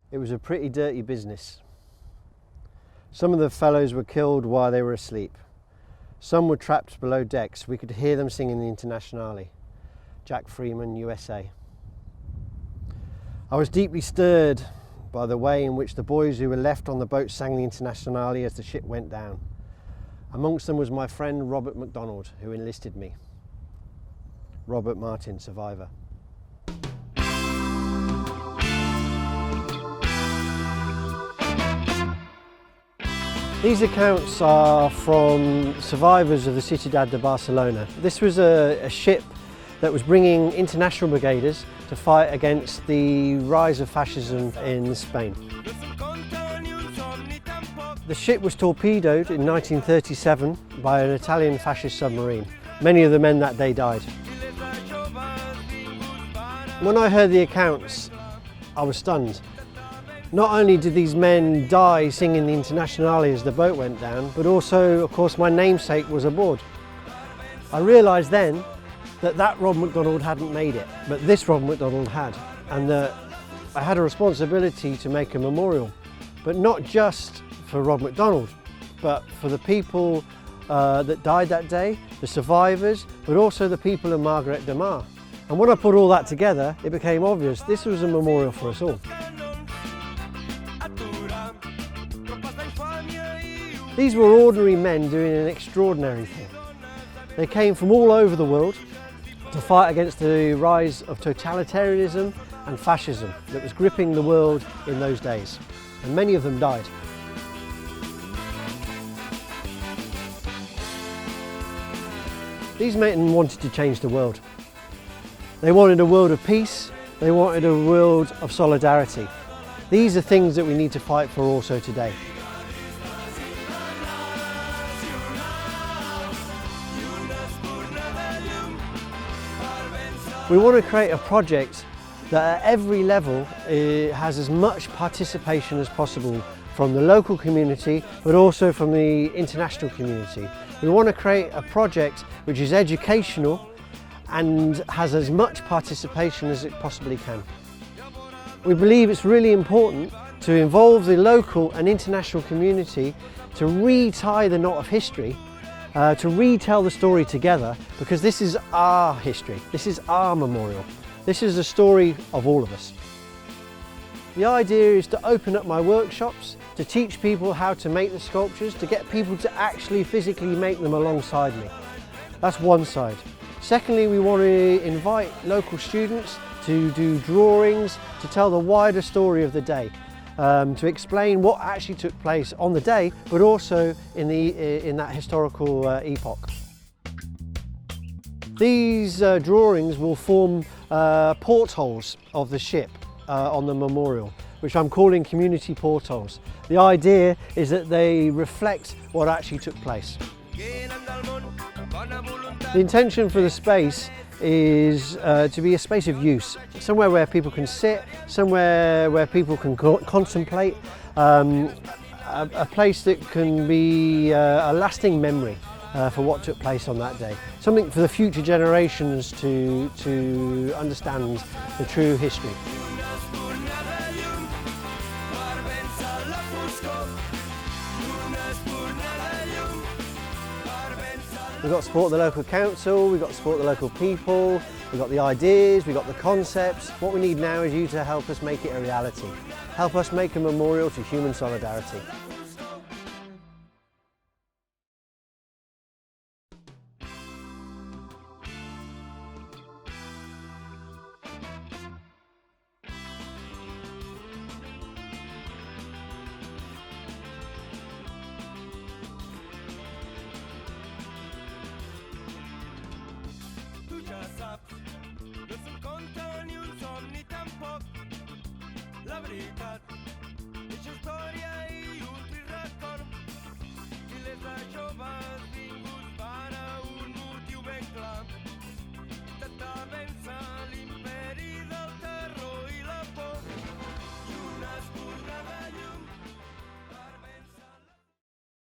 It was a pretty dirty business. Some of the fellows were killed while they were asleep. Some were trapped below decks. We could hear them singing the Internationale. Jack Freeman, USA. I was deeply stirred by the way in which the boys who were left on the boat sang the Internationale as the ship went down. Amongst them was my friend Robert MacDonald, who enlisted me. Robert Martin, survivor. These accounts are from survivors of the Ciudad de Barcelona. This was a ship that was bringing international brigadistas to fight against the rise of fascism in Spain. The ship was torpedoed in 1937 by an Italian fascist submarine. Many of the men that day died. When I heard the accounts, I was stunned. Not only did these men die singing the Internationale as the boat went down, but also, of course, my namesake was aboard. I realised then that Rob MacDonald hadn't made it, but this Rob MacDonald had, and that I had a responsibility to make a memorial, but not just for Rob MacDonald, but for the people that died that day, the survivors, but also the people of Margaret de Mar. And when I put all that together, it became obvious this was a memorial for us all. These were ordinary men doing an extraordinary thing. They came from all over the world to fight against the rise of totalitarianism and fascism that was gripping the world in those days, and many of them died. These men wanted to change the world. They wanted a world of peace, they wanted a world of solidarity. These are things that we need to fight for also today. We want to create a project that at every level has as much participation as possible from the local community, but also from the international community. We want to create a project which is educational and has as much participation as it possibly can. We believe it's really important to involve the local and international community to re-tie the knot of history, to retell the story together, because this is our history, this is our memorial, this is the story of all of us. The idea is to open up my workshops, to teach people how to make the sculptures, to get people to actually physically make them alongside me. That's one side. Secondly, we want to invite local students to do drawings, to tell the wider story of the day, to explain what actually took place on the day, but also in that historical epoch. These drawings will form portholes of the ship on the memorial, which I'm calling community portholes. The idea is that they reflect what actually took place. The intention for the space is to be a space of use, somewhere where people can sit, somewhere where people can contemplate, a place that can be a lasting memory for what took place on that day. Something for the future generations to understand the true history. We've got to support the local council, we've got to support the local people, we've got the ideas, we've got the concepts. What we need now is you to help us make it a reality. Help us make a memorial to human solidarity. No se'n compta ni un somni tampoc. La veritat